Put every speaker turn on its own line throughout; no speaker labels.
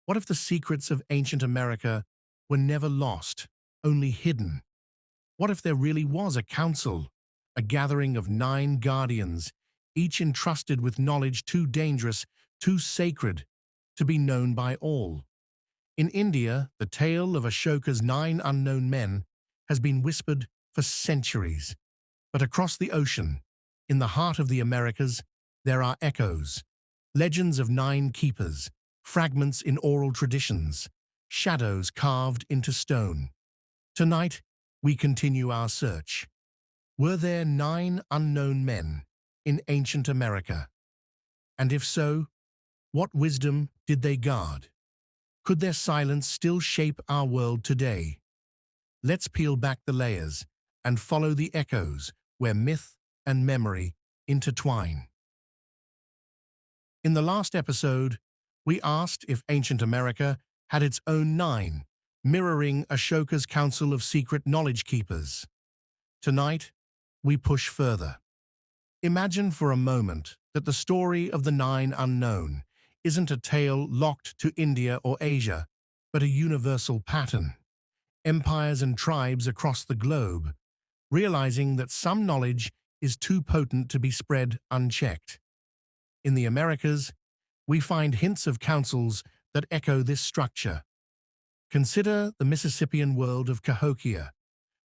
What if the secrets of ancient America were never lost, only hidden? What if there really was a council, a gathering of 9 guardians, each entrusted with knowledge too dangerous, too sacred, to be known by all? In India, the tale of Ashoka's 9 unknown men has been whispered for centuries. But across the ocean, in the heart of the Americas, there are echoes, legends of 9 keepers, fragments in oral traditions, shadows carved into stone. Tonight, we continue our search. Were there 9 unknown men in ancient America? And if so, what wisdom did they guard? Could their silence still shape our world today? Let's peel back the layers and follow the echoes where myth and memory intertwine. In the last episode, we asked if ancient America had its own 9, mirroring Ashoka's council of secret knowledge keepers. Tonight, we push further. Imagine for a moment that the story of the 9 unknown isn't a tale locked to India or Asia, but a universal pattern. Empires and tribes across the globe, realizing that some knowledge is too potent to be spread unchecked. In the Americas, we find hints of councils that echo this structure. Consider the Mississippian world of Cahokia,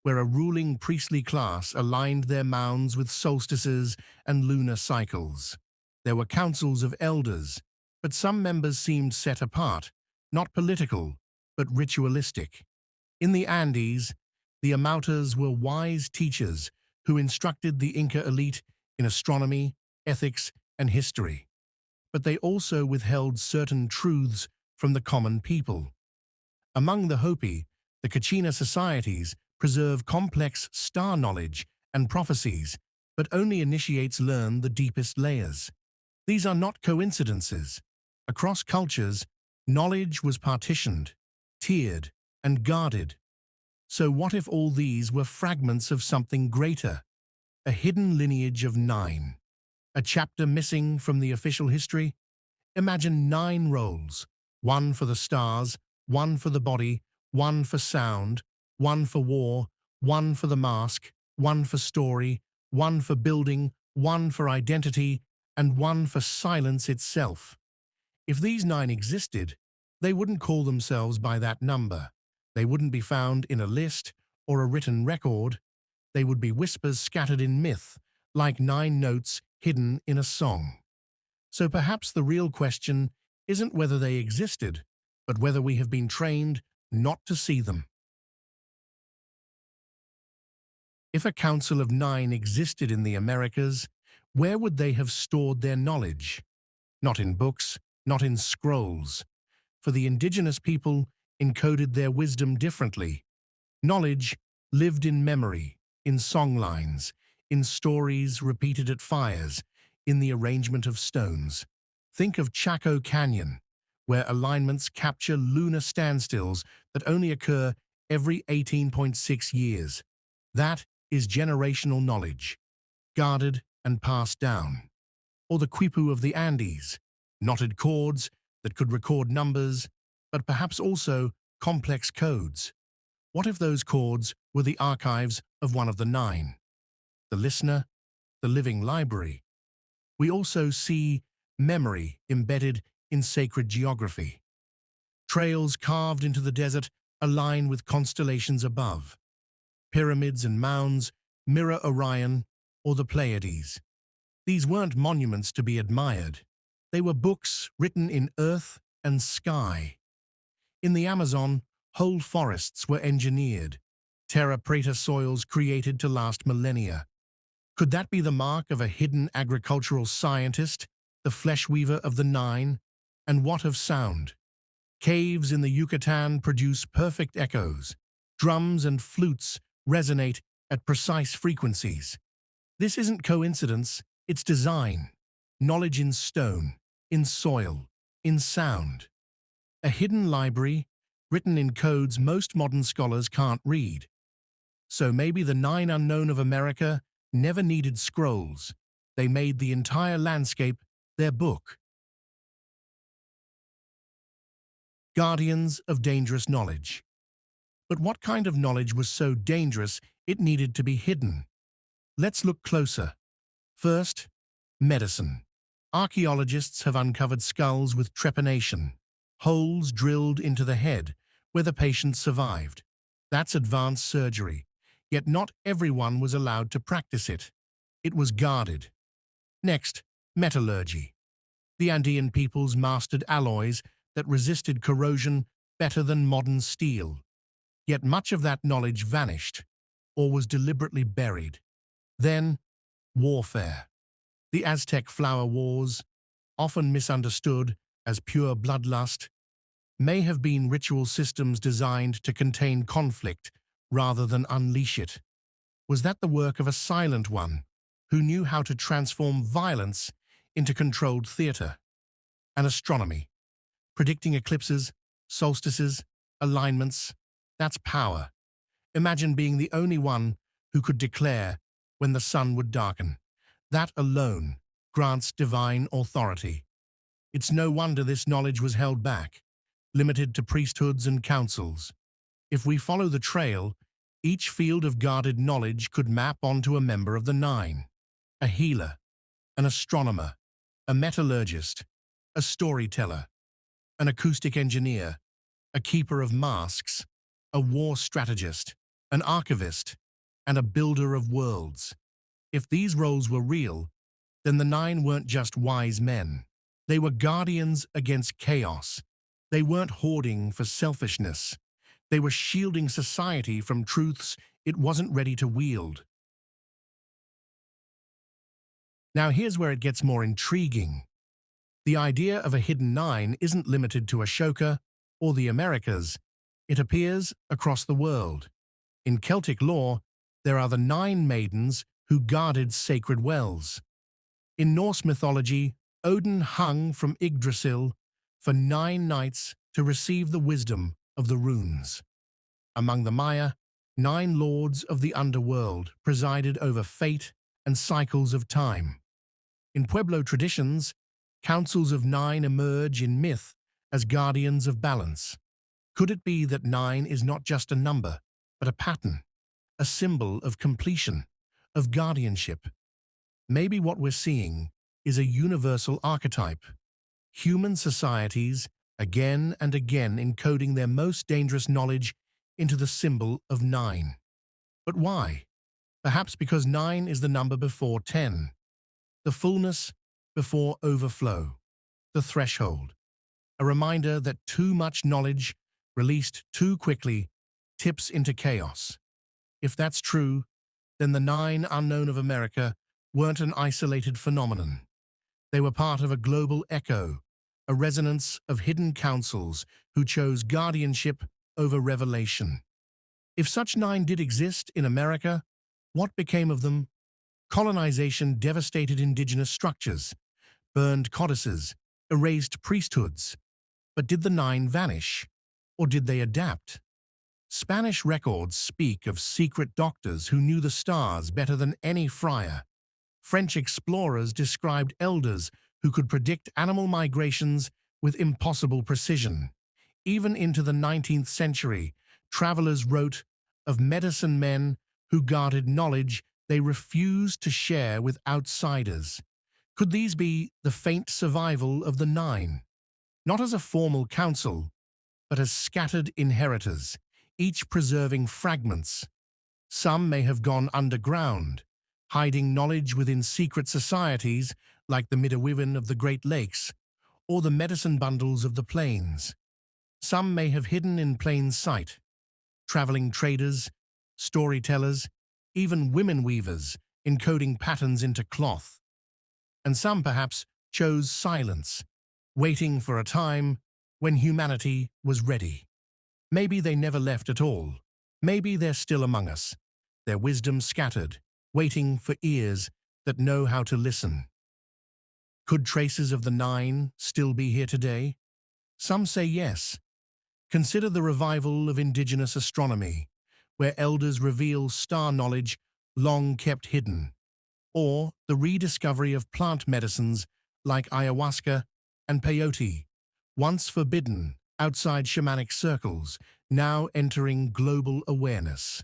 where a ruling priestly class aligned their mounds with solstices and lunar cycles. There were councils of elders, but some members seemed set apart, not political, but ritualistic. In the Andes, the Amautas were wise teachers who instructed the Inca elite in astronomy, ethics, and history. But they also withheld certain truths from the common people. Among the Hopi, the Kachina societies preserve complex star knowledge and prophecies, but only initiates learn the deepest layers. These are not coincidences. Across cultures, knowledge was partitioned, tiered, and guarded. So what if all these were fragments of something greater? A hidden lineage of 9. A chapter missing from the official history? Imagine 9 roles, one for the stars, one for the body, one for sound, one for war, one for the mask, one for story, one for building, one for identity, and one for silence itself. If these 9 existed, they wouldn't call themselves by that number. They wouldn't be found in a list or a written record. They would be whispers scattered in myth, like 9 notes hidden in a song. So perhaps the real question isn't whether they existed, but whether we have been trained not to see them. If a council of 9 existed in the Americas, where would they have stored their knowledge? Not in books, not in scrolls. For the indigenous people encoded their wisdom differently. Knowledge lived in memory, in songlines, in stories repeated at fires, in the arrangement of stones. Think of Chaco Canyon, where alignments capture lunar standstills that only occur every 18.6 years. That is generational knowledge, guarded and passed down. Or the quipu of the Andes, knotted cords that could record numbers, but perhaps also complex codes. What if those cords were the archives of one of the 9? The listener, the living library. We also see memory embedded in sacred geography. Trails carved into the desert align with constellations above. Pyramids and mounds mirror Orion or the Pleiades. These weren't monuments to be admired. They were books written in earth and sky. In the Amazon, whole forests were engineered, terra preta soils created to last millennia. Could that be the mark of a hidden agricultural scientist, the flesh weaver of the 9? And what of sound? Caves in the Yucatan produce perfect echoes. Drums and flutes resonate at precise frequencies. This isn't coincidence, it's design. Knowledge in stone, in soil, in sound. A hidden library, written in codes most modern scholars can't read. So maybe the 9 unknown of America never needed scrolls. They made the entire landscape their book. guardians of dangerous knowledge. But what kind of knowledge was so dangerous it needed to be hidden? Let's look closer. First, medicine. Archaeologists have uncovered skulls with trepanation, holes drilled into the head where the patient survived. That's advanced surgery, yet not everyone was allowed to practice it. It was guarded. Next, metallurgy. The Andean peoples mastered alloys that resisted corrosion better than modern steel. Yet much of that knowledge vanished, or was deliberately buried. Then, warfare. The Aztec flower wars, often misunderstood as pure bloodlust, may have been ritual systems designed to contain conflict rather than unleash it. Was that the work of a silent one, who knew how to transform violence into controlled theater? And astronomy. Predicting eclipses, solstices, alignments, that's power. Imagine being the only one who could declare when the sun would darken. That alone grants divine authority. It's no wonder this knowledge was held back, limited to priesthoods and councils. If we follow the trail, each field of guarded knowledge could map onto a member of the nine: a healer, an astronomer, a metallurgist, a storyteller, an acoustic engineer, a keeper of masks, a war strategist, an archivist, and a builder of worlds. If these roles were real, then the nine weren't just wise men. They were guardians against chaos. They weren't hoarding for selfishness. They were shielding society from truths it wasn't ready to wield. Now here's where it gets more intriguing. The idea of a hidden nine isn't limited to Ashoka or the Americas. It appears across the world. In Celtic lore, there are the nine maidens who guarded sacred wells. In Norse mythology, Odin hung from Yggdrasil for 9 nights to receive the wisdom of the runes. Among the Maya, 9 lords of the underworld presided over fate and cycles of time. In Pueblo traditions, councils of 9 emerge in myth as guardians of balance. Could it be that 9 is not just a number, but a pattern, a symbol of completion, of guardianship? Maybe what we're seeing is a universal archetype. Human societies, again and again encoding their most dangerous knowledge into the symbol of 9. But why? Perhaps because 9 is the number before 10. The fullness before overflow. The threshold. A reminder that too much knowledge, released too quickly, tips into chaos. If that's true, then the 9 unknown of America weren't an isolated phenomenon. They were part of a global echo, a resonance of hidden councils who chose guardianship over revelation. If such 9 did exist in America, what became of them? Colonization devastated indigenous structures, burned codices, erased priesthoods. But did the 9 vanish? Or did they adapt? Spanish records speak of secret doctors who knew the stars better than any friar. French explorers described elders who could predict animal migrations with impossible precision. Even into the 19th century, travelers wrote of medicine men who guarded knowledge they refused to share with outsiders. Could these be the faint survival of the 9? Not as a formal council, but as scattered inheritors, each preserving fragments. Some may have gone underground, hiding knowledge within secret societies like the Midewiwin of the Great Lakes or the medicine bundles of the plains. Some may have hidden in plain sight, traveling traders, storytellers, even women weavers encoding patterns into cloth. And some perhaps chose silence, waiting for a time when humanity was ready. Maybe they never left at all. Maybe they're still among us, their wisdom scattered, waiting for ears that know how to listen. Could traces of the 9 still be here today? Some say yes. Consider the revival of indigenous astronomy, where elders reveal star knowledge long kept hidden, or the rediscovery of plant medicines like ayahuasca and peyote, once forbidden outside shamanic circles, now entering global awareness.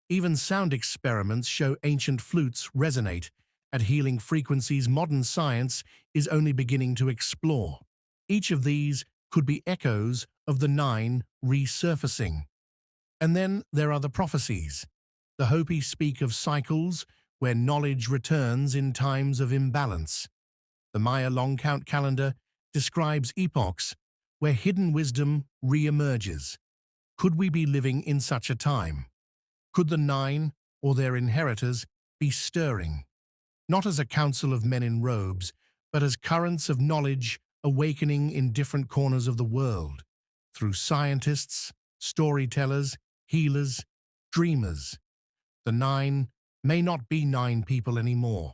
Even sound experiments show ancient flutes resonate at healing frequencies modern science is only beginning to explore. Each of these could be echoes of the nine resurfacing. And then there are the prophecies. The Hopi speak of cycles where knowledge returns in times of imbalance. The Maya long count calendar describes epochs where hidden wisdom re-emerges. Could we be living in such a time? Could the nine, or their inheritors, be stirring, not as a council of men in robes, but as currents of knowledge awakening in different corners of the world, through scientists, storytellers, healers, dreamers? The nine may not be nine people anymore.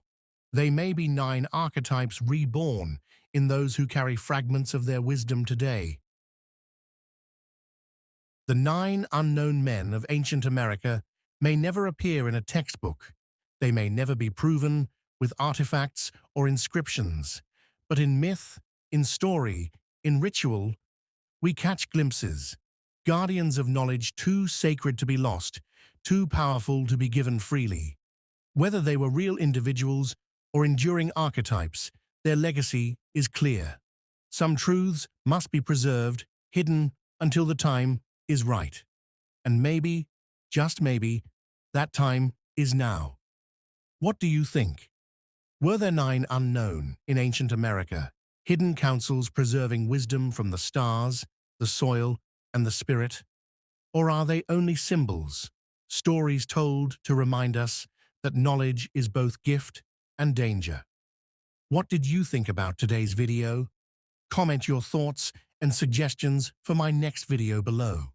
They may be nine archetypes reborn in those who carry fragments of their wisdom today. The nine unknown men of ancient America may never appear in a textbook. They may never be proven with artifacts or inscriptions. But in myth, in story, in ritual, we catch glimpses. Guardians of knowledge too sacred to be lost, too powerful to be given freely. Whether they were real individuals or enduring archetypes, their legacy is clear. Some truths must be preserved, hidden until the time is right. And maybe, just maybe, that time is now. What do you think? Were there nine unknown in ancient America, hidden councils preserving wisdom from the stars, the soil, and the spirit? Or are they only symbols, stories told to remind us that knowledge is both gift and danger? What did you think about today's video? Comment your thoughts and suggestions for my next video below.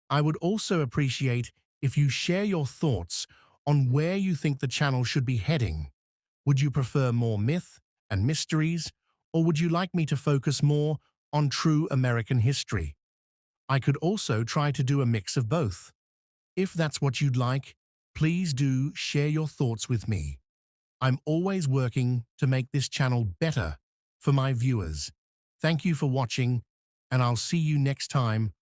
I would also appreciate if you share your thoughts on where you think the channel should be heading. Would you prefer more myth and mysteries, or would you like me to focus more on true American history? I could also try to do a mix of both. If that's what you'd like, please do share your thoughts with me. I'm always working to make this channel better for my viewers. Thank you for watching, and I'll see you next time